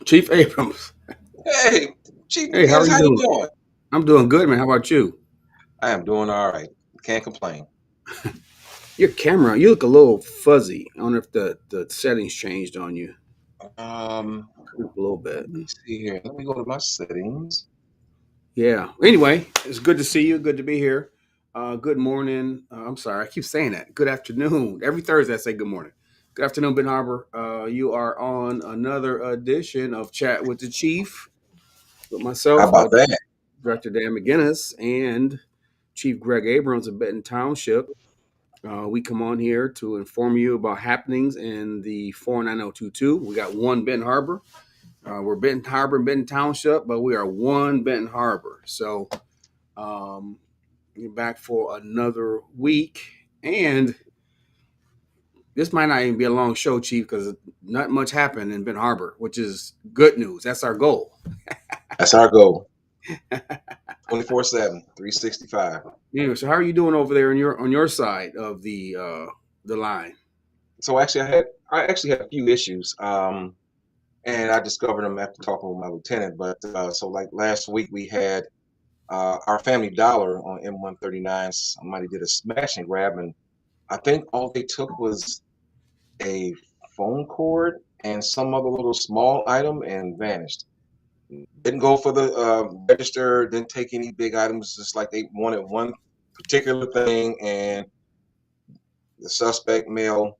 Chief Abrams. Hey, Chief Hey, how are McGinnis, you how you doing? doing? I'm doing good, man. How about you? I am doing all right. Can't complain. Your camera, you look a little fuzzy. I wonder if the settings changed on you. Creep a little bit. Let me see here. Let me go to my settings. Yeah. Anyway, it's good to see you. Good to be here. Good morning. I'm sorry, I keep saying that. Good afternoon. Every Thursday I say good morning. Good afternoon, Ben Harbor. You are on another edition of Chat with the Chief with How myself, about that? Director Dan McGinnis, and Chief Greg Abrams of Benton Township. We come on here to inform you about happenings in the 49022. We got one Benton Harbor. We're Benton Harbor and Benton Township, but we are one Benton Harbor. So you're back for another week. And this might not even be a long show, Chief, because not much happened in Benton Harbor, which is good news. That's our goal. That's our goal. 24/7, 365. Anyway, so how are you doing over there on your side of the line? So actually, I actually had a few issues, and I discovered them after talking with my lieutenant. But so like last week, we had our Family Dollar on M139. Somebody did a smash and grab, and I think all they took was a phone cord and some other little small item and vanished. Didn't go for the register, didn't take any big items, just like they wanted one particular thing, and the suspect male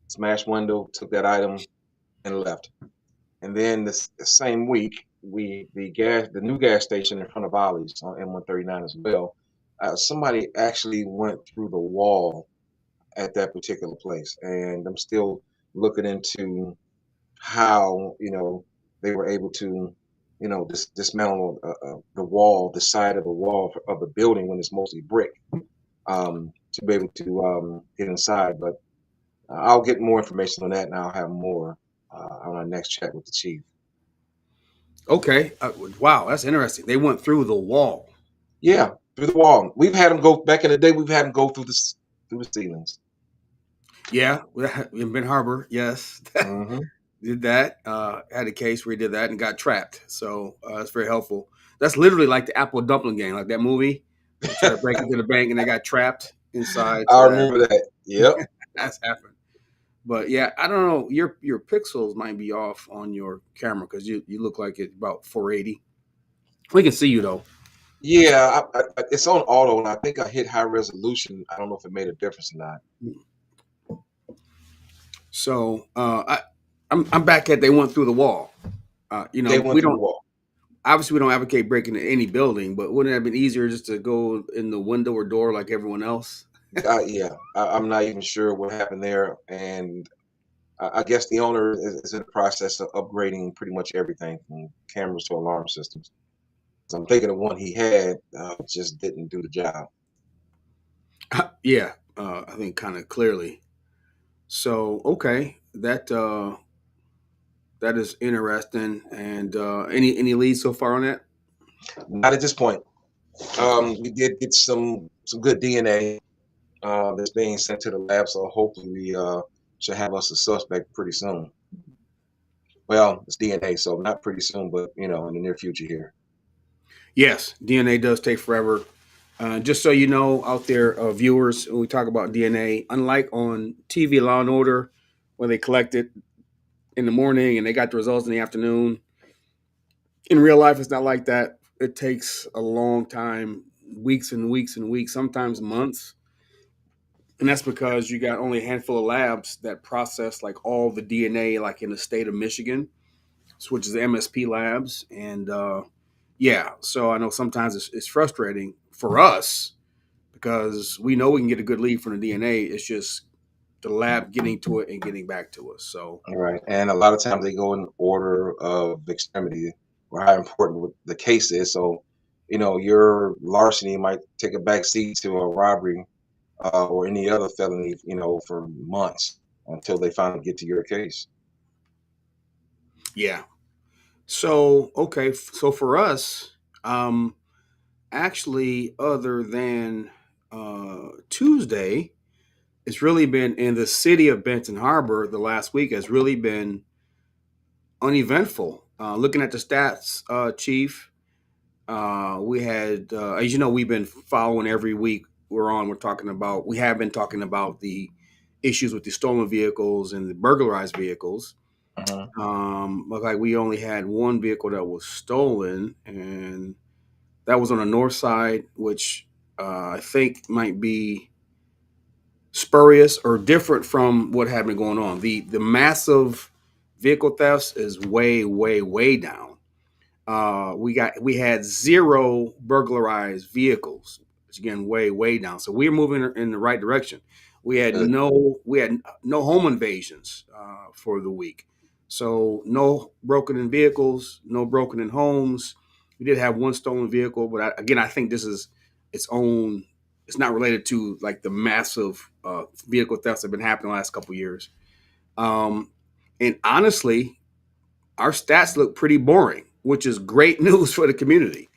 smashed window, took that item, and left. And then the same week, the new gas station in front of Ollie's on M139 as well. Somebody actually went through the wall at that particular place, and I'm still looking into how they were able to dismantle the wall, the side of the wall of the building when it's mostly brick, to be able to get inside. But I'll get more information on that, and I'll have more on our next chat with the chief. Okay. Wow, that's interesting. They went through the wall. Yeah, through the wall. We've had them go back in the day. We've had them go through the ceilings. Yeah, in Ben Harbor, yes, Hmm. did that. Had a case where he did that and got trapped. So that's very helpful. That's literally like the Apple Dumpling Gang, like that movie. They tried to break into the bank and they got trapped inside. So I remember that. Yep. that's happened. But yeah, I don't know. Your pixels might be off on your camera because you look like it's about 480. We can see you though. Yeah, it's on auto, and I think I hit high resolution. I don't know if it made a difference or not. So I'm back at they went through the wall. They went We through the don't wall. obviously we don't advocate breaking into any building, but wouldn't it have been easier just to go in the window or door like everyone else? Yeah, I'm not even sure what happened there, and I guess the owner is in the process of upgrading pretty much everything from cameras to alarm systems. So I'm thinking the one he had just didn't do the job. Yeah, I think kind of clearly. So okay, that is interesting. And any leads so far on that? Not at this point. Okay. We did get some good DNA that's being sent to the lab, so hopefully we should have us a suspect pretty soon. Well, it's DNA, so not pretty soon, but in the near future here. Yes, DNA does take forever. Just so you know, out there, viewers, when we talk about DNA, unlike on TV Law and Order, where they collect it in the morning and they got the results in the afternoon, in real life, it's not like that. It takes a long time, weeks and weeks and weeks, sometimes months. And that's because you got only a handful of labs that process like all the DNA, like in the state of Michigan, which is the MSP labs. And yeah, so I know sometimes it's frustrating for us because we know we can get a good lead from the DNA. It's just the lab getting to it and getting back to us. So All right, and a lot of times they go in order of extremity or how important the case is. So, your larceny might take a back seat to a robbery or any other felony, for months until they finally get to your case. yeah. So okay, so for us, um, actually, other than Tuesday, it's really been in the city of Benton Harbor. The last week has really been uneventful. Looking at the stats, Chief, we had, as you know, we've been following every week we're on. We have been talking about the issues with the stolen vehicles and the burglarized vehicles. Uh-huh. Looked like we only had one vehicle that was stolen, and that was on the north side, which I think might be spurious or different from what had been going on. The massive vehicle thefts is way, way, way down. We had zero burglarized vehicles. Which again, way, way down. So we're moving in the right direction. Good. We had no home invasions for the week. So no broken in vehicles, no broken in homes. We did have one stolen vehicle, but again, I think this is its own. It's not related to like the massive vehicle thefts that have been happening the last couple of years. Um, and honestly, our stats look pretty boring, which is great news for the community.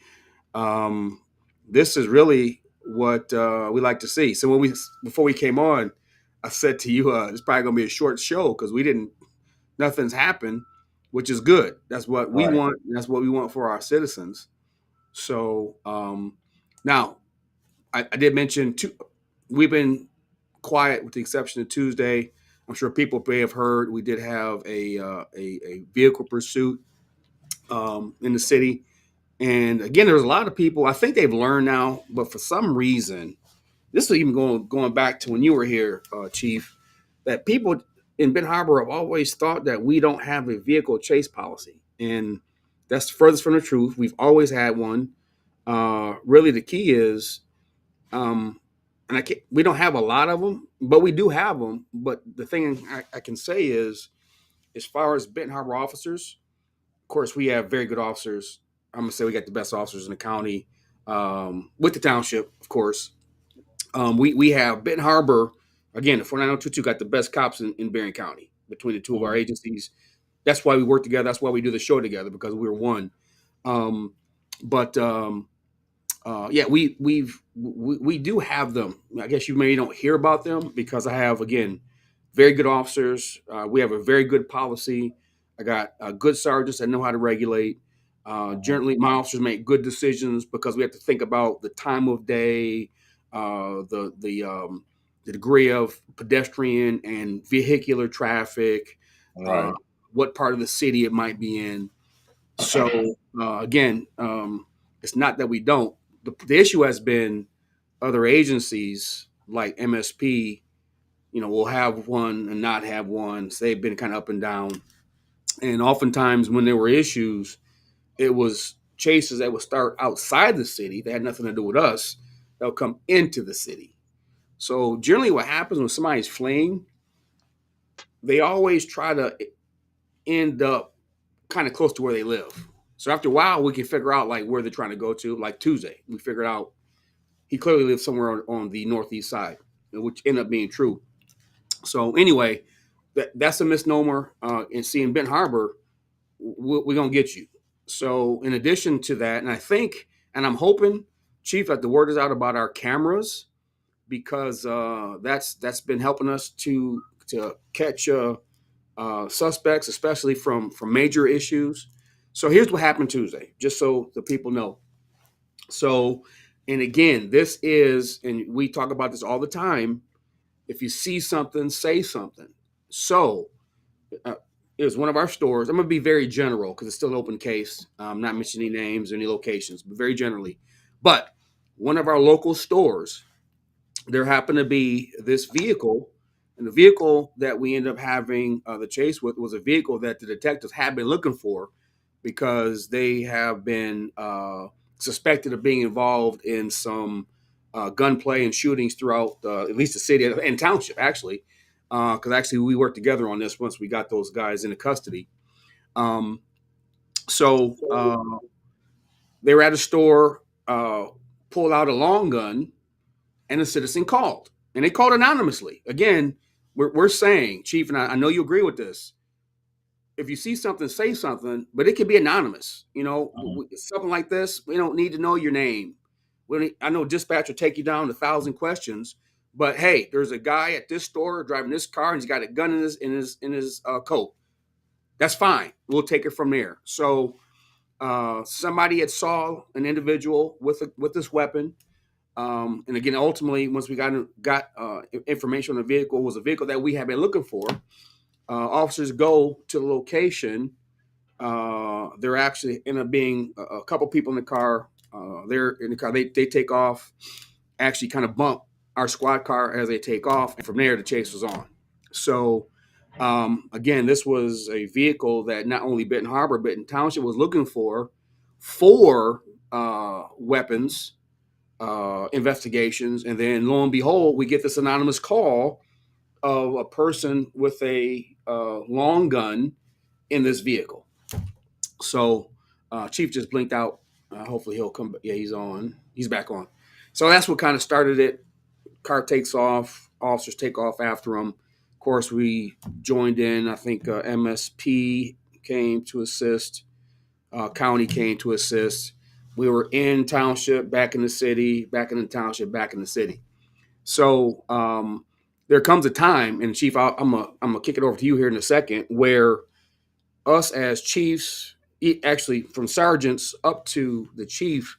Um, this is really what we like to see. So before we came on, I said to you, it's probably going to be a short show because nothing's happened, which is good. That's what we Right. want. That's what we want for our citizens. So now I did mention we've been quiet with the exception of Tuesday. I'm sure people may have heard we did have a vehicle pursuit in the city. And again, there's a lot of people. I think they've learned now, but for some reason, this is even going back to when you were here, Chief, that people in Ben Harbor have always thought that we don't have a vehicle chase policy, and that's furthest from the truth. We've always had one. Really, the key is, and we don't have a lot of them, but we do have them. But the thing I can say is, as far as Benton Harbor officers, of course, we have very good officers. I'm gonna say we got the best officers in the county, with the township, of course. We have Benton Harbor again. The 49022 got the best cops in Berrien County between the two of our Mhm. agencies. That's why we work together. That's why we do the show together because we're one. Um, but yeah, we do have them. I guess you maybe don't hear about them because I have again very good officers. We have a very good policy. I got good sergeants that know how to regulate. Mhm. Generally, my officers make good decisions because we have to think about the time of day, the degree of pedestrian and vehicular traffic, uh, Right. what part of the city it might be in. So again, it's not that we don't. The issue has been other agencies like MSP. Will have one and not have one. So they've been kind of up and down. And oftentimes, when there were issues, it was chases that would start outside the city that had nothing to do with us that would come into the city. So generally, what happens when somebody's fleeing, they always try to end up kind of close to where they live. So after a while, we can figure out like where they're trying to go to. Like Tuesday, we figured out he clearly lives somewhere on the northeast side, which ended up being true. So anyway, that's a misnomer. And seeing Ben Harbor, we're gonna get you. So in addition to that, and I think, and I'm hoping, Chief, that the word is out about our cameras because that's been helping us to catch suspects, especially from major issues. So here's what happened Tuesday, just so the people know. So, and again, this is, and we talk about this all the time. If you see something, say something. So, uh, it was one of our stores. I'm going to be very general because it's still an open case. I'm not mentioning names or any locations, but very generally. But one of our local stores, there happened to be this vehicle, and the vehicle that we ended up having the chase with was a vehicle that the detectives had been looking for because they have been suspected of being involved in some gunplay and shootings throughout at least the city and township, actually. Because actually, we worked together on this once we got those guys into custody. Um, so they were at a store, pulled out a long gun, and a citizen called. And they called anonymously. Again, we're saying, Chief, and I know you agree with this. If you see something, say something, but it can be anonymous. Mhm. Something like this, we don't need to know your name. I know dispatch will take you down 1,000 questions, but hey, there's a guy at this store driving this car, and he's got a gun in his coat. That's fine. We'll take it from there. So somebody had saw an individual with this weapon. And again, ultimately, once we got information on the vehicle, was a vehicle that we have been looking for. Officers go to the location. There actually end up being a couple people in the car. They're in the car. They take off. Actually, kind of bump our squad car as they take off, and from there the chase was on. So again, this was a vehicle that not only Benton Harbor, Benton Township was looking for weapons investigations. And then lo and behold, we get this anonymous call of a person with a long gun in this vehicle. So Chief just blinked out. Hopefully he'll come. Yeah, he's on. He's back on. So that's what kind of started it. Car takes off. Officers take off after him. Of course, we joined in. I think MSP came to assist. County came to assist. We were in township, back in the city, back in the township, back in the city. So there comes a time, and Chief, I'm gonna kick it over to you here in a second, where us as chiefs, actually from sergeants up to the chief,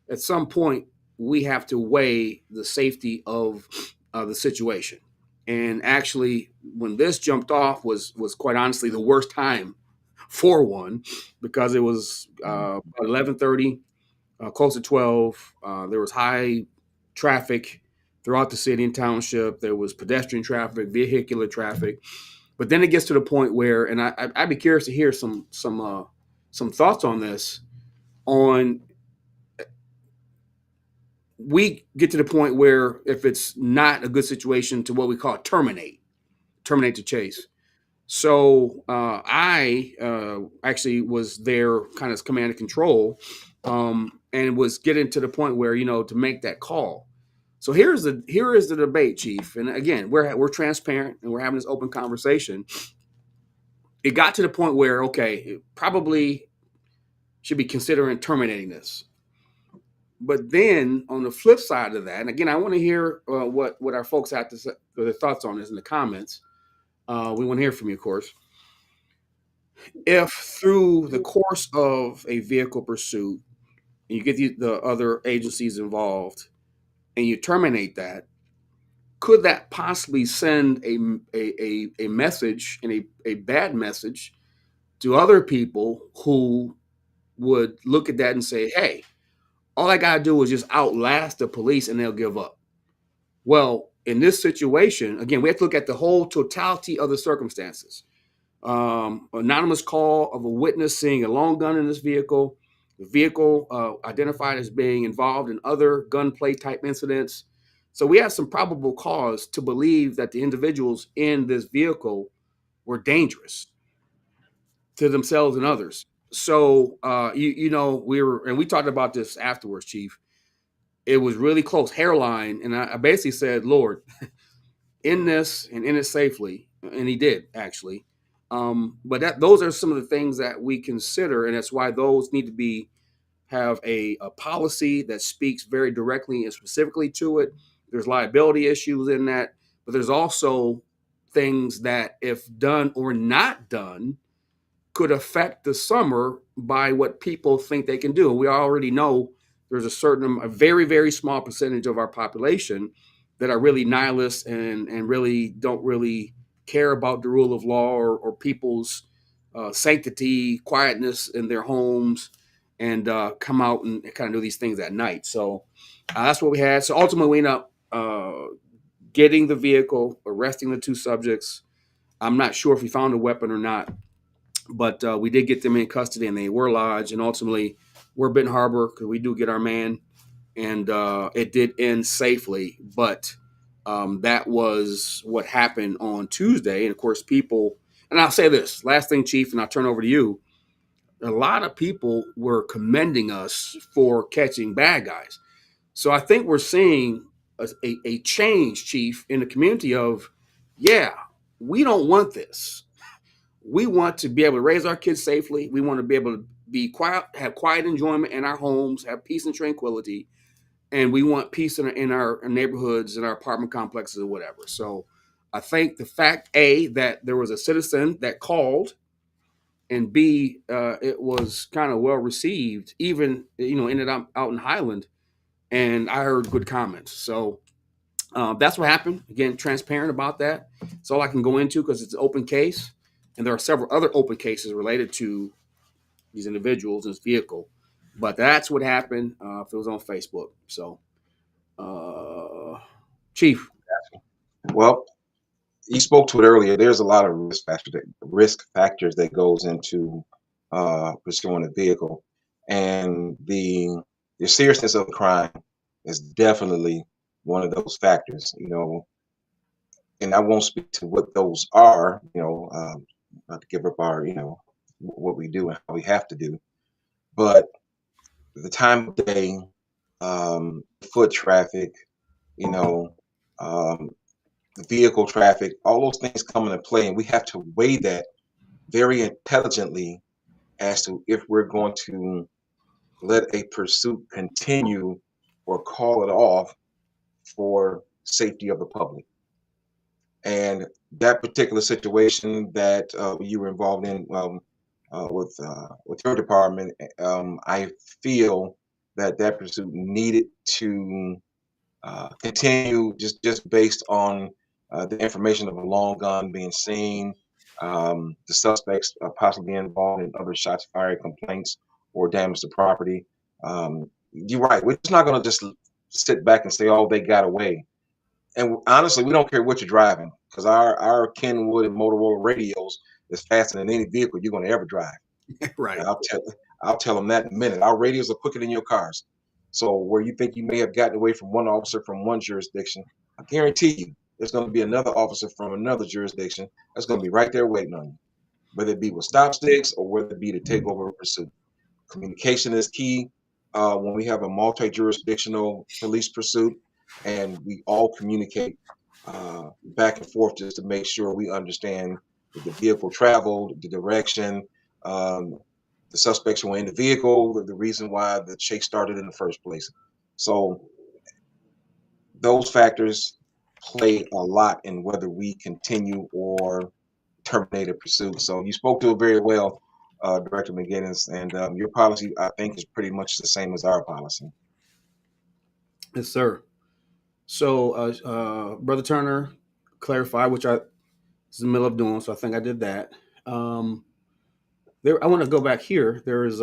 at some point we have to weigh the safety of the situation. And actually, when this jumped off, was quite honestly the worst time for one, because it was 11:30, close to 12. There was high traffic throughout the city and township. There was pedestrian traffic, vehicular traffic. But then it gets to the point where, and I'd be curious to hear some thoughts on this. On We get to the point where if it's not a good situation, to what we call terminate the chase. So I actually was there, kind of command and control, and was getting to the point where, to make that call. So here is the debate, Chief. And again, we're transparent and we're having this open conversation. It got to the point where, okay, it probably should be considering terminating this. But then on the flip side of that, and again, I want to hear what our folks have to say, their thoughts on this in the comments. We want to hear from you, of course. If through the course of a vehicle pursuit, and you get the other agencies involved, and you terminate that, could that possibly send a message, and a bad message, to other people who would look at that and say, hey, all I got to do is just outlast the police and they'll give up? Well, in this situation, again, we have to look at the whole totality of the circumstances. Anonymous call of a witness seeing a long gun in this vehicle, the vehicle identified as being involved in other gunplay type incidents. So we have some probable cause to believe that the individuals in this vehicle were dangerous to themselves and others. So we talked about this afterwards, Chief. It was really close, hairline, and I basically said, Lord, in this and in it safely, and he did actually. But those are some of the things that we consider, and that's why those need to have a policy that speaks very directly and specifically to it. There's liability issues in that, but there's also things that, if done or not done, could affect the summer by what people think they can do. We already know there's a very, very small percentage of our population that are really nihilists and really don't really care about the rule of law or people's sanctity, quietness in their homes, and come out and kind of do these things at night. So that's what we had. So ultimately, we ended up getting the vehicle, arresting the two subjects. I'm not sure if we found a weapon or not, but we did get them in custody, and they were lodged. And ultimately, we're Benton Harbor because we do get our man, and it did end safely. But that was what happened on Tuesday. And of course, people, and I'll say this last thing, Chief, and I'll turn over to you. A lot of people were commending us for catching bad guys. So I think we're seeing a change, Chief, in the community of, yeah, we don't want this. We want to be able to raise our kids safely. We want to be able to be quiet, have quiet enjoyment in our homes, have peace and tranquility. And we want peace in our neighborhoods, in our apartment complexes, or whatever. So I think the fact, that there was a citizen that called and B, it was kind of well received. Even ended up out in Highland, and I heard good comments. So that's what happened. Again, transparent about that. It's all I can go into because it's an open case, and there are several other open cases related to these individuals in this vehicle. But that's what happened. If it was on Facebook, so Chief. Well, you spoke to it earlier. There's a lot of risk factors that goes into pursuing a vehicle, and the seriousness of the crime is definitely one of those factors. And I won't speak to what those are. Not to give up our what we do and how we have to do, but the time of day, foot traffic, you know, um, the vehicle traffic, all those things come into play, and we have to weigh that very intelligently as to if we're going to let a pursuit continue or call it off for safety of the public. And that particular situation that you were involved in with your department, I feel that that pursuit needed to continue just based on the information of a long gun being seen, the suspects possibly involved in other shots fired complaints or damage to property. You're right. We're just not going to just sit back and say, "Oh, they got away." And honestly, we don't care what you're driving because our Kenwood and Motorola radios is faster than any vehicle you're going to ever drive. Right. And I'll tell them that in a minute. Our radios are quicker than your cars. So where you think you may have gotten away from one officer from one jurisdiction, I guarantee you there's going to be another officer from another jurisdiction that's going to be right there waiting on you, whether it be with stop sticks or whether it be to take over a pursuit. Communication is key when we have a multi-jurisdictional police pursuit, and we all communicate back and forth just to make sure we understand that the vehicle traveled, the direction, um, the suspects were in the vehicle, the reason why the chase started in the first place. So those factors play a lot in whether we continue or terminate a pursuit. So you spoke to it very well, Director McGinnis, and your policy, I think, is pretty much the same as our policy. Yes, sir. So, Brother Turner, clarify, which I was in the middle of doing, so I think I did that. Um, I want to go back here. There is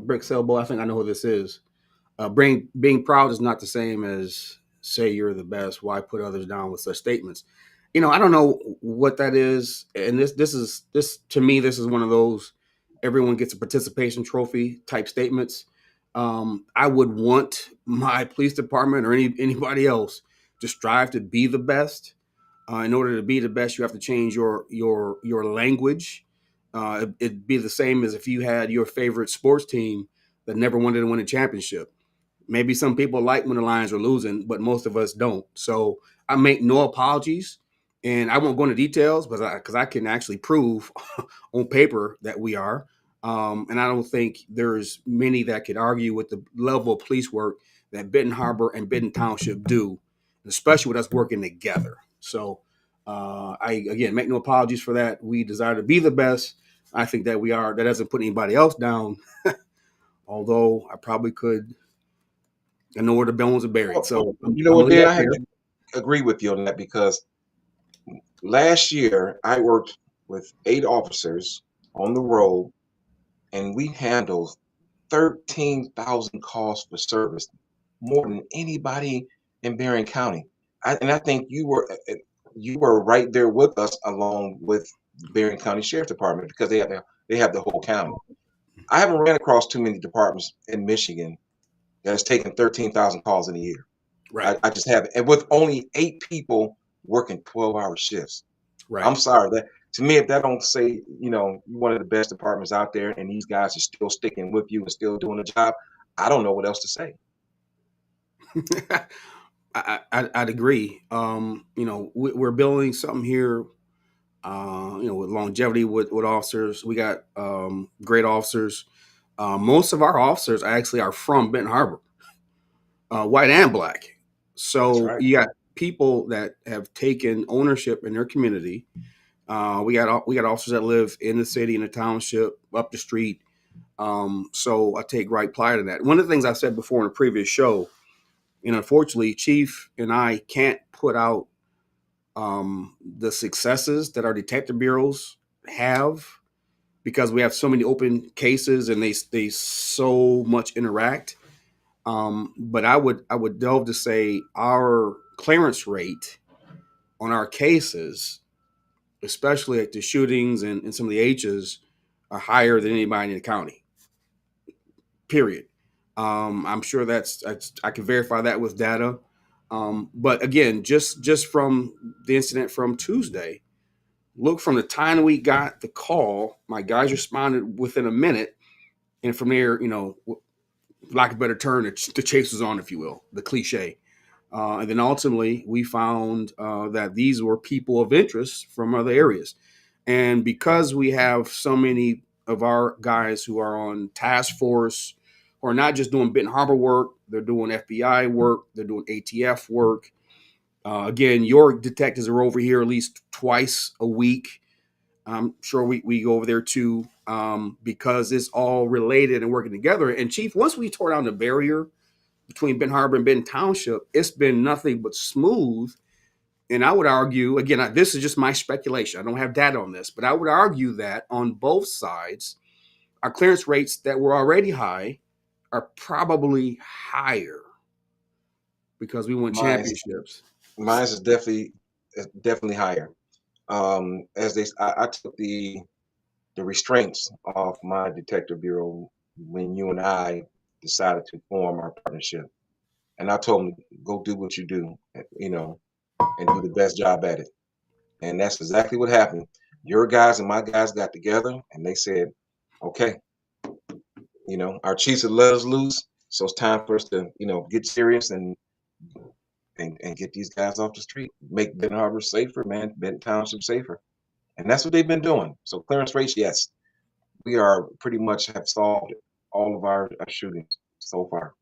Brick Elbow. I think I know who this is. Being proud is not the same as say you're the best. Why put others down with such statements? I don't know what that is, and this to me, this is one of those everyone gets a participation trophy type statements. I would want my police department or anybody else to strive to be the best. In order to be the best, you have to change your language. It'd be the same as if you had your favorite sports team that never wanted to win a championship. Maybe some people like when the Lions are losing, but most of us don't. So I make no apologies, and I won't go into details, but because I can actually prove on paper that we are. And I don't think there's many that could argue with the level of police work that Benton Harbor and Benton Township do, especially with us working together. So I again make no apologies for that. We desire to be the best. I think that we are. That doesn't put anybody else down. Although I probably could. I know where the bones are buried. Well, So you know I'm what, gonna leave Dan, that I have there. to agree with you on that because last year I worked with 8 officers on the road, and we handled 13,000 calls for service, more than anybody in Berrien County. And I think you were right there with us, along with Berrien County Sheriff Department, because they have the whole county. I haven't ran across too many departments in Michigan that has taken 13,000 calls in a year. Right, I just haven't, and with only 8 people working 12-hour shifts. right. I'm sorry that to me, if that don't say, you're one of the best departments out there, and these guys are still sticking with you and still doing the job, I don't know what else to say. I'd agree. We're building something here. With longevity with officers, we got great officers. Most of our officers actually are from Benton Harbor, white and black. That's So right. you got people that have taken ownership in their community. We got officers that live in the city, in the township, up the street. So I take great pride in that. One of the things I said before in a previous show, and unfortunately, Chief and I can't put out the successes that our detective bureaus have because we have so many open cases and they so much interact. But I would delve to say our clearance rate on our cases, especially at the shootings and some of the H's, are higher than anybody in the county. Period. I'm sure that's I can verify that with data. But again, just from the incident from Tuesday, look from the time we got the call, my guys responded within a minute, and from there, lack of a better term, the chase was on, if you will, the cliche. And then ultimately, we found that these were people of interest from other areas. And because we have so many of our guys who are on task force, who are not just doing Benton Harbor work, they're doing FBI work, they're doing ATF work. Again, your detectives are over here at least twice a week. I'm sure we go over there too, because it's all related and working together. And Chief, once we tore down the barrier between Benton Harbor and Benton Township, it's been nothing but smooth. And I would argue, again, this is just my speculation. I don't have data on this, but I would argue that on both sides, our clearance rates that were already high are probably higher because we won championships. Mine's is definitely higher. I took the restraints off my detective bureau when you and I decided to form our partnership, and I told them, go do what you do, and do the best job at it. And that's exactly what happened. Your guys and my guys got together and they said, okay, our chiefs have let us loose. So it's time for us to, get serious and get these guys off the street, make Benton Harbor safer, man, Benton Township safer. And that's what they've been doing. So clearance rates, yes, we are pretty much have solved all of our shootings so far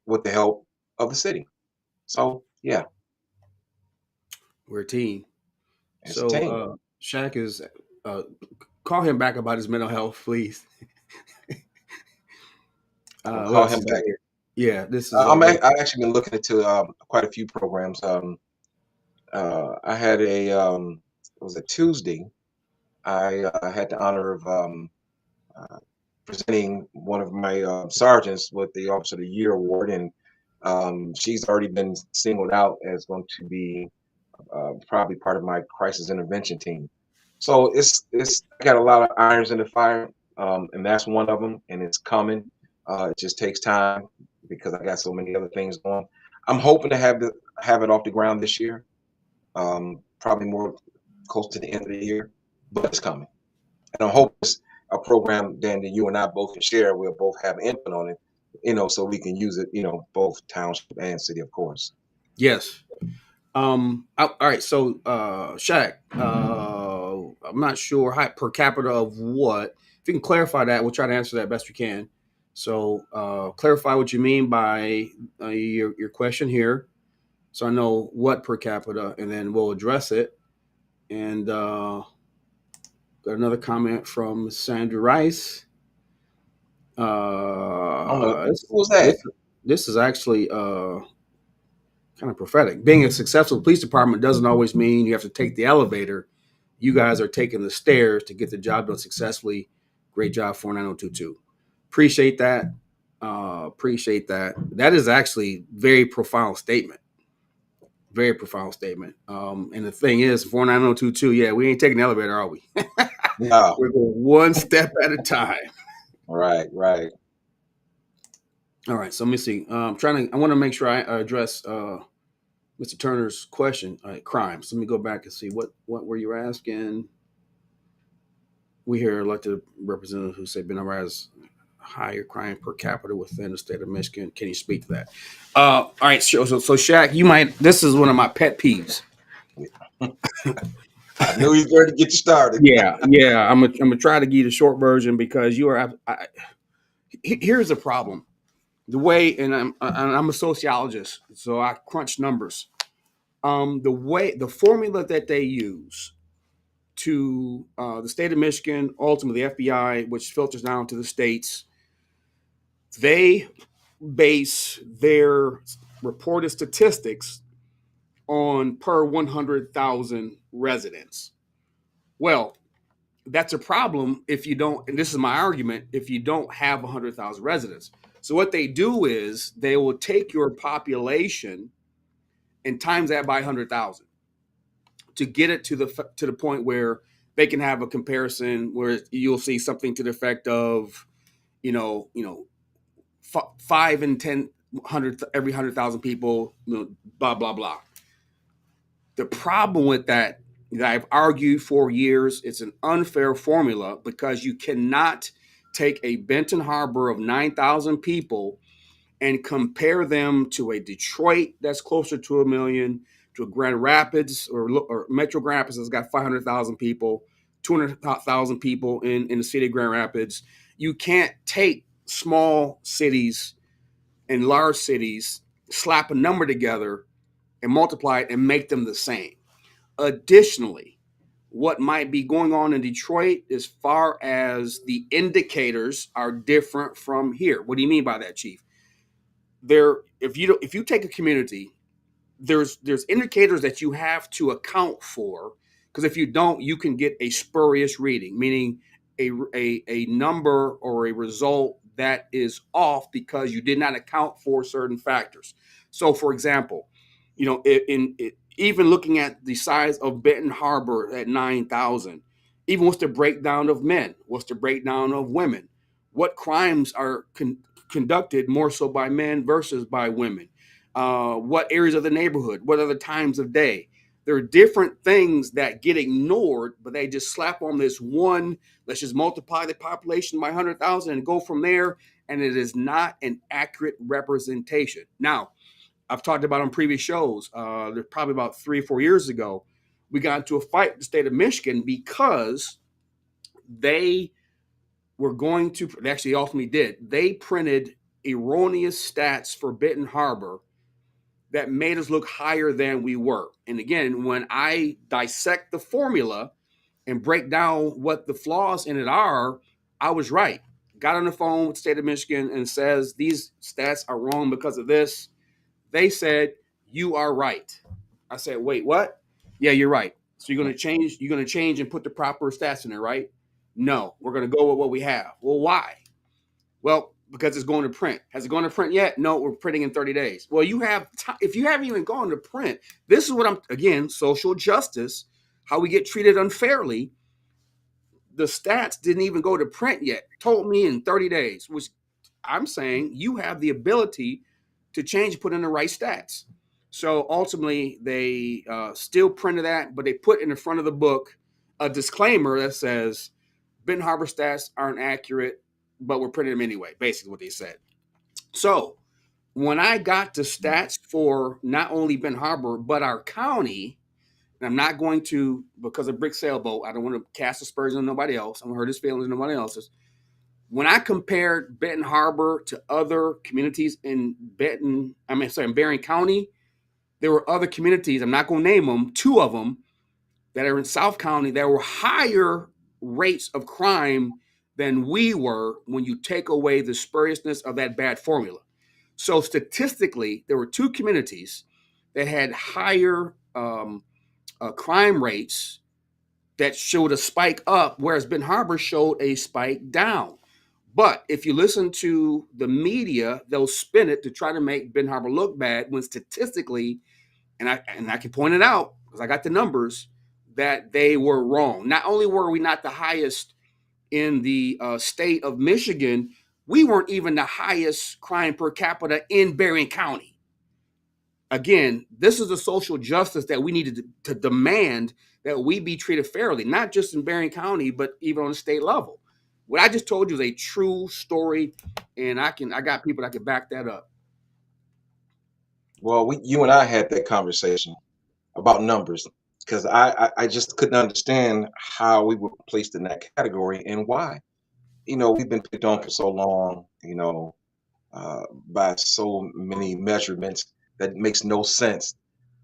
with the help of the city. So yeah, We're a team. it's a team. So Shaq is call him back about his mental health, please. Call him back. Yeah, this is. I've actually been looking into quite a few programs. I had it was a Tuesday. I had the honor of presenting one of my sergeants with the Officer of the Year award, and she's already been singled out as going to be probably part of my crisis intervention team. So I got a lot of irons in the fire, and that's one of them, and it's coming. It just takes time because I got so many other things going. I'm hoping to have it off the ground this year, probably more close to the end of the year, but it's coming. And I hope it's a program then that you and I both can share. We'll both have input on it, so we can use it, both township and city, of course. Yes. All right. So, Shaq, I'm not sure per capita of what. If you can clarify that, we'll try to answer that best we can. So, clarify what you mean by your question here, so I know what per capita, and then we'll address it. And got another comment from Sandra Rice. What was that? This is actually kind of prophetic. Being a successful police department doesn't always mean you have to take the elevator. You guys are taking the stairs to get the job done successfully. Great job, 49022. Appreciate that. Appreciate that. That is actually very profound statement. Very profound statement. And the thing is, 49022, yeah, we ain't taking the elevator, are we? No. We're going one step at a time. Right. All right, so let me see. I want to make sure I address Mr. Turner's question. All right, crimes. Let me go back and see what were you asking. We hear elected representatives who say Benton Harbor has higher crime per capita within the state of Michigan. Can you speak to that? All right, so Shaq, this is one of my pet peeves. I knew he was going to get you started. Yeah. I'm gonna try to give you the short version because you are. Here's the problem. The way, and I'm a sociologist, so I crunch numbers. The formula that they use to the state of Michigan, ultimately the FBI, which filters down to the states. They base their reported statistics on per 100,000 residents. Well, that's a problem if you don't, and this is my argument, if you don't have 100,000 residents. So what they do is they will take your population and times that by 100,000 to get it to the point where they can have a comparison where you'll see something to the effect of, you know, 5 and 10, 100 every 100,000 people, blah blah blah. The problem with that I've argued for years, it's an unfair formula because you cannot take a Benton Harbor of 9,000 people and compare them to a Detroit that's closer to 1 million, to a Grand Rapids or Metro Grand Rapids that's got 500,000 people, 200,000 people in the city of Grand Rapids. You can't take small cities and large cities, slap a number together and multiply it and make them the same. Additionally, what might be going on in Detroit as far as the indicators are different from here. What do you mean by that, Chief? If you take a community, there's indicators that you have to account for, because if you don't, you can get a spurious reading, meaning a number or a result that is off because you did not account for certain factors. So, for example, even looking at the size of Benton Harbor at 9,000, even what's the breakdown of men? What's the breakdown of women? What crimes are conducted more so by men versus by women? What areas of the neighborhood? What other times of day? There are different things that get ignored, but they just slap on this one. Let's just multiply the population by 100,000 and go from there. And it is not an accurate representation. Now, I've talked about on previous shows, there's probably about 3 or 4 years ago, we got into a fight with the state of Michigan because they actually ultimately did. They printed erroneous stats for Benton Harbor that made us look higher than we were. And again, when I dissect the formula and break down what the flaws in it are, I was right. Got on the phone with the state of Michigan and says, these stats are wrong because of this. They said, you are right. I said, wait, what? Yeah, you're right. So you're going to change and put the proper stats in there, right? No, we're going to go with what we have. Well, why? Well, because it's going to print. Has it gone to print yet? No, we're printing in 30 days. Well, if you haven't even gone to print, this is what again, social justice, how we get treated unfairly. The stats didn't even go to print yet. Told me in 30 days, which I'm saying you have the ability to change, put in the right stats. So ultimately, they still printed that, but they put in the front of the book a disclaimer that says Benton Harbor stats aren't accurate, but we're printing them anyway, basically what they said. So when I got to stats for not only Benton Harbor, but our county, and I'm not going to, because of Brick Sailboat, I don't want to cast aspersions on nobody else. I'm going to hurt his feelings on nobody else's. When I compared Benton Harbor to other communities in in Berrien County, there were other communities, I'm not going to name them, 2 of them that are in South County that were higher rates of crime than we were when you take away the spuriousness of that bad formula. So statistically, there were 2 communities that had higher crime rates that showed a spike up, whereas Benton Harbor showed a spike down. But if you listen to the media, they'll spin it to try to make Benton Harbor look bad when statistically, and I can point it out because I got the numbers, that they were wrong. Not only were we not the highest in the state of Michigan, we weren't even the highest crime per capita in Berrien County. Again, this is the social justice that we needed to demand, that we be treated fairly, not just in Berrien County, but even on the state level. What I just told you is a true story, and I got people that can back that up. Well, you and I had that conversation about numbers because I just couldn't understand how we were placed in that category and why. We've been picked on for so long, by so many measurements that makes no sense.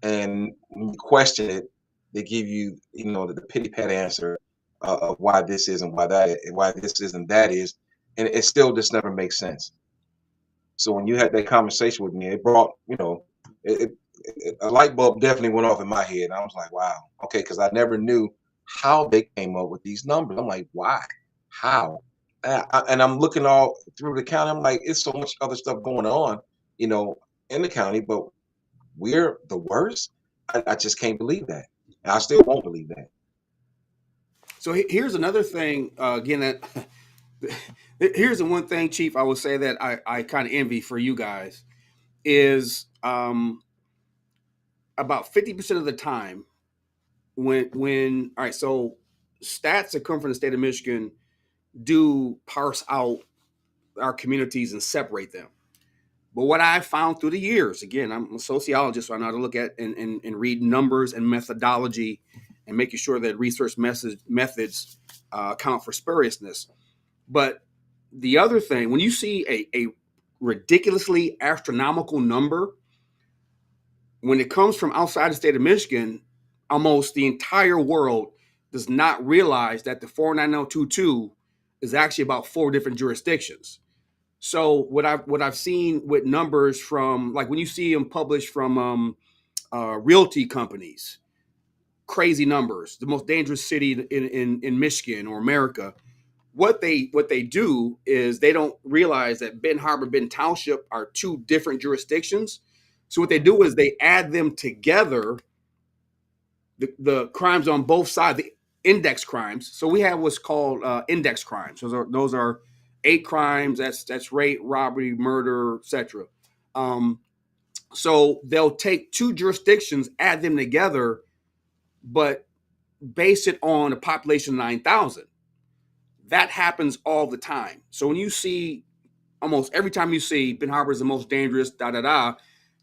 And when you question it, they give you, the pity pat answer of why this is and why that is, and why this is and that is, and it still just never makes sense. So when you had that conversation with me, it brought, it, a light bulb definitely went off in my head. I was like, wow, okay, because I never knew how they came up with these numbers. I'm like, why? How? And I'm looking all through the county. I'm like, it's so much other stuff going on, you know, in the county, but we're the worst. I just can't believe that. And I still won't believe that. So here's another thing. Again, that here's the one thing, Chief, I would say that I kind of envy for you guys is about 50% of the time when all right, so stats that come from the state of Michigan do parse out our communities and separate them. But what I found through the years, again, I'm a sociologist, so I know how to look at and read numbers and methodology and making sure that research methods account for spuriousness. But the other thing, when you see a ridiculously astronomical number, when it comes from outside the state of Michigan, almost the entire world does not realize that the 49022 is actually about 4 different jurisdictions. So what I've seen with numbers from, like when you see them published from realty companies, crazy numbers, the most dangerous city in Michigan or America. What they do is they don't realize that Benton Harbor, Benton Township are 2 different jurisdictions. So what they do is they add them together, the crimes on both sides, the index crimes. So we have what's called index crimes. Those are 8 crimes. That's rape, robbery, murder, etc. So they'll take 2 jurisdictions, add them together, but base it on a population of 9,000. That happens all the time. So when you see, almost every time you see Benton Harbor is the most dangerous, da da da,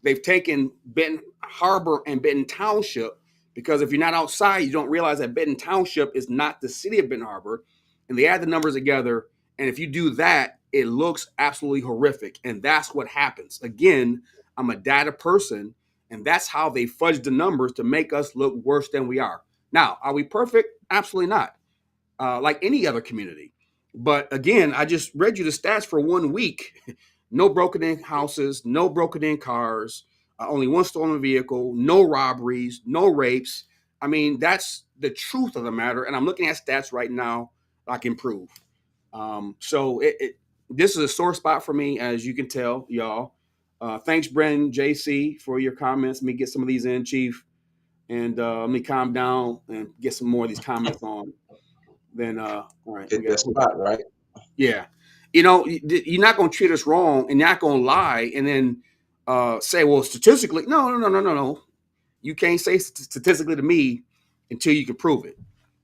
they've taken Benton Harbor and Benton Township, because if you're not outside, you don't realize that Benton Township is not the city of Benton Harbor, and they add the numbers together. And if you do that, it looks absolutely horrific, and that's what happens. Again, I'm a data person, and that's how they fudge the numbers to make us look worse than we are. Now, are we perfect? Absolutely not. Like any other community. But again, I just read you the stats for 1 week. No broken in houses, no broken in cars, only 1 stolen vehicle, no robberies, no rapes. I mean, that's the truth of the matter. And I'm looking at stats right now I can prove. So this is a sore spot for me, as you can tell, y'all. Thanks, Brendan, JC, for your comments. Let me get some of these in, Chief. And let me calm down and get some more of these comments on. Then all right, we Hit that got, spot, right? yeah. You're not going to treat us wrong, and you're not going to lie and then say, well, statistically, no. You can't say statistically to me until you can prove it.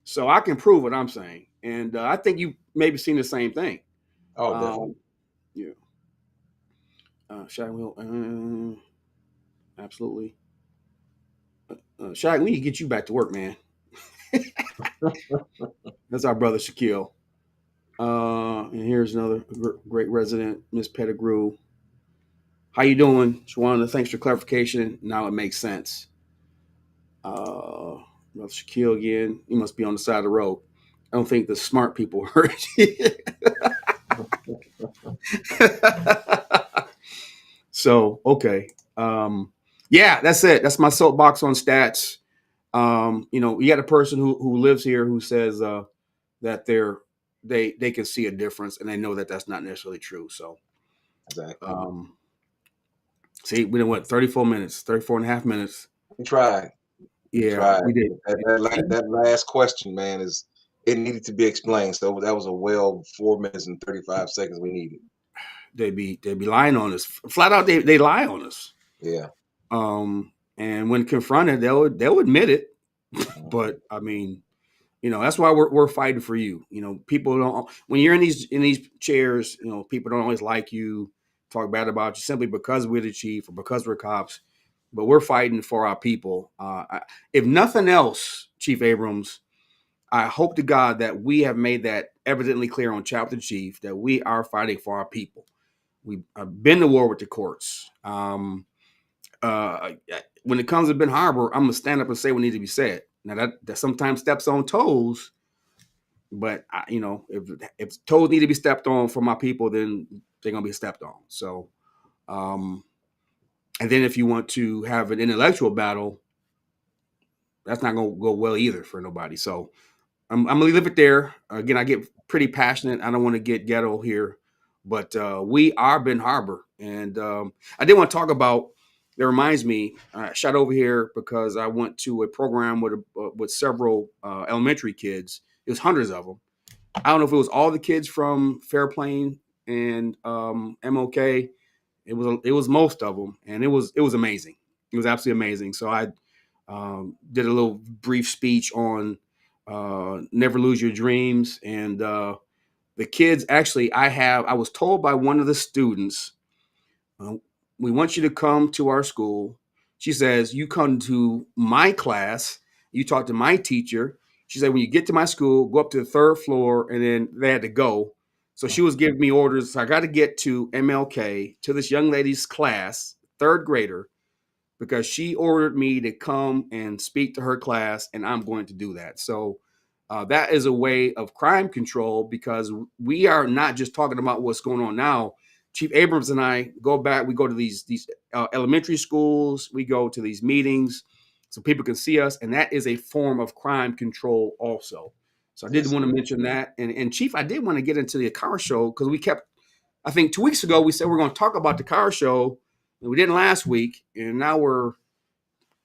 So I can prove what I'm saying, and I think you maybe seen the same thing. Oh, definitely. Yeah. Shaq, absolutely. Shaq, we need to get you back to work, man. That's our brother Shaquille. And here's another great resident, Miss Pettigrew. How you doing, Shawana? Thanks for clarification. Now it makes sense. Brother Shaquille again. You must be on the side of the road. I don't think the smart people heard you. So okay. Yeah, that's it. That's my soapbox on stats. You got a person who lives here who says that they can see a difference, and they know that that's not necessarily true. So Exactly. see, we done what, 34 minutes, 34 and a half minutes. We tried. We Yeah, tried. we did. That last question, man, it needed to be explained. So that was a 4 minutes and 35 seconds we needed. They be lying on us. Flat out, they lie on us. Yeah. And when confronted, they'll admit it. But I mean, that's why we're fighting for you. People don't, when you're in these chairs, people don't always like you, talk bad about you simply because we're the chief or because we're cops. But we're fighting for our people. If nothing else, Chief Abrams, I hope to God that we have made that evidently clear on Chapter Chief that we are fighting for our people. We've been to war with the courts. When it comes to Ben Harbor, I'm gonna stand up and say what needs to be said. Now that sometimes steps on toes, but if toes need to be stepped on for my people, then they're gonna be stepped on. So, um, and then if you want to have an intellectual battle, that's not gonna go well either for nobody. So I'm gonna leave it there. Again, I get pretty passionate. I don't want to get ghetto here, but we are Ben Harbor, and I did want to talk about. That reminds me, I shot over here because I went to a program with several elementary kids. It was hundreds of them. I don't know if it was all the kids from Fairplain and MLK. It was most of them, and it was amazing. It was absolutely amazing. So I did a little brief speech on never lose your dreams, and the kids actually I was told by one of the students, uh, we want you to come to our school. She says, you come to my class, you talk to my teacher. She said, when you get to my school, go up to the third floor, and then they had to go. So she was giving me orders. So I got to get to MLK, to this young lady's class, third grader, because she ordered me to come and speak to her class, and I'm going to do that. So that is a way of crime control, because we are not just talking about what's going on now. Chief Abrams and I go back. We go to these elementary schools. We go to these meetings so people can see us, and that is a form of crime control also. So I did Yes. want to mention that. And Chief, I did want to get into the car show, because we kept. I think 2 weeks ago we said we're going to talk about the car show, and we didn't last week, and now we're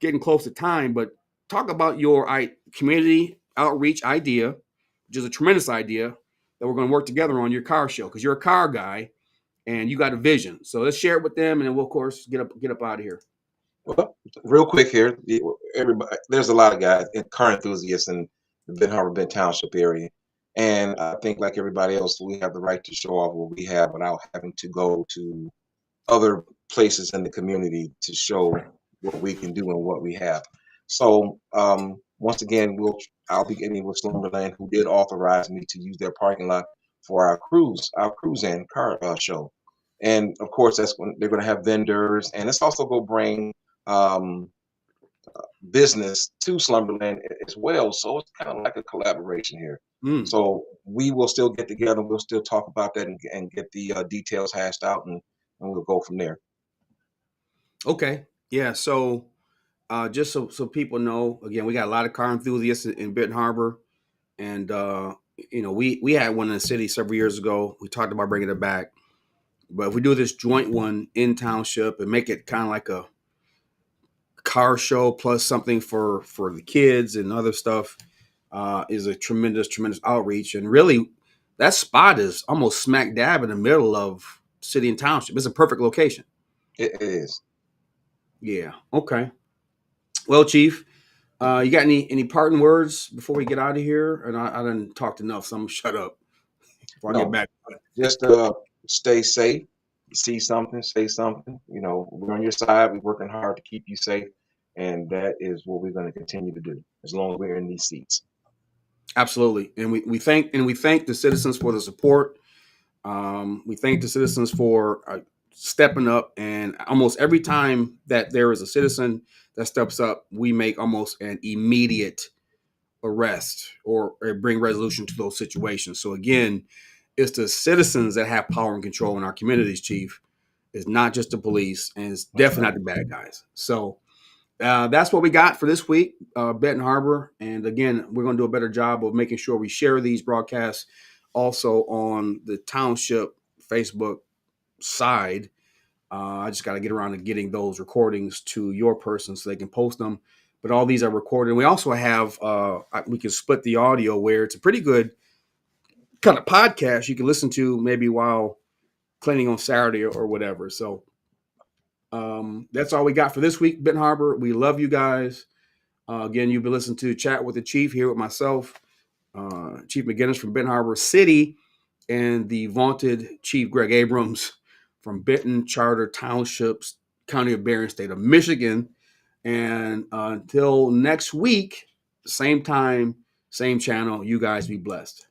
getting close to time. But talk about your community outreach idea, which is a tremendous idea that we're going to work together on your car show, because you're a car guy and you got a vision. So let's share it with them, and then we'll of course get up out of here. Well, real quick here, everybody, there's a lot of guys and car enthusiasts in the Ben Harbor, Ben Township area, and I think like everybody else, we have the right to show off what we have without having to go to other places in the community to show what we can do and what we have. So once again, I'll be getting with Slumberland, who did authorize me to use their parking lot for our cruise in car show. And of course, that's when they're going to have vendors, and it's also going to bring um, business to Slumberland as well. So it's kind of like a collaboration here. Mm, So we will still get together. We'll still talk about that and get the details hashed out, and we'll go from there. okay. Yeah. So just so people know, again, we got a lot of car enthusiasts in Benton Harbor, and we had one in the city several years ago. We talked about bringing it back, but if we do this joint one in township and make it kind of like a car show plus something for the kids and other stuff, is a tremendous outreach. And really, that spot is almost smack dab in the middle of city and township. It's a perfect location. It is. Yeah. Okay. Well, Chief, you got any parting words before we get out of here? And I didn't talk enough, so I'm gonna shut up before I get No, back. just stay safe. See something, say something. You know, we're on your side. We're working hard to keep you safe, and that is what we're going to continue to do as long as we're in these seats. Absolutely. And we thank the citizens for the support. We thank the citizens for stepping up. And almost every time that there is a citizen that steps up, we make almost an immediate arrest or bring resolution to those situations. So again, it's the citizens that have power and control in our communities, Chief. It's not just the police, and it's That's definitely right. not the bad guys. So that's what we got for this week, Benton Harbor. And again, we're going to do a better job of making sure we share these broadcasts also on the township Facebook side. I just got to get around to getting those recordings to your person so they can post them. But all these are recorded. And we also have, we can split the audio where it's a pretty good kind of podcast you can listen to maybe while cleaning on Saturday or whatever. So that's all we got for this week, Benton Harbor. We love you guys. Again, you've been listening to Chat with the Chief here with myself, Chief McGinnis from Benton Harbor City, and the vaunted Chief Greg Abrams from Benton Charter Townships, County of Berrien, State of Michigan. And until next week, same time, same channel, you guys be blessed.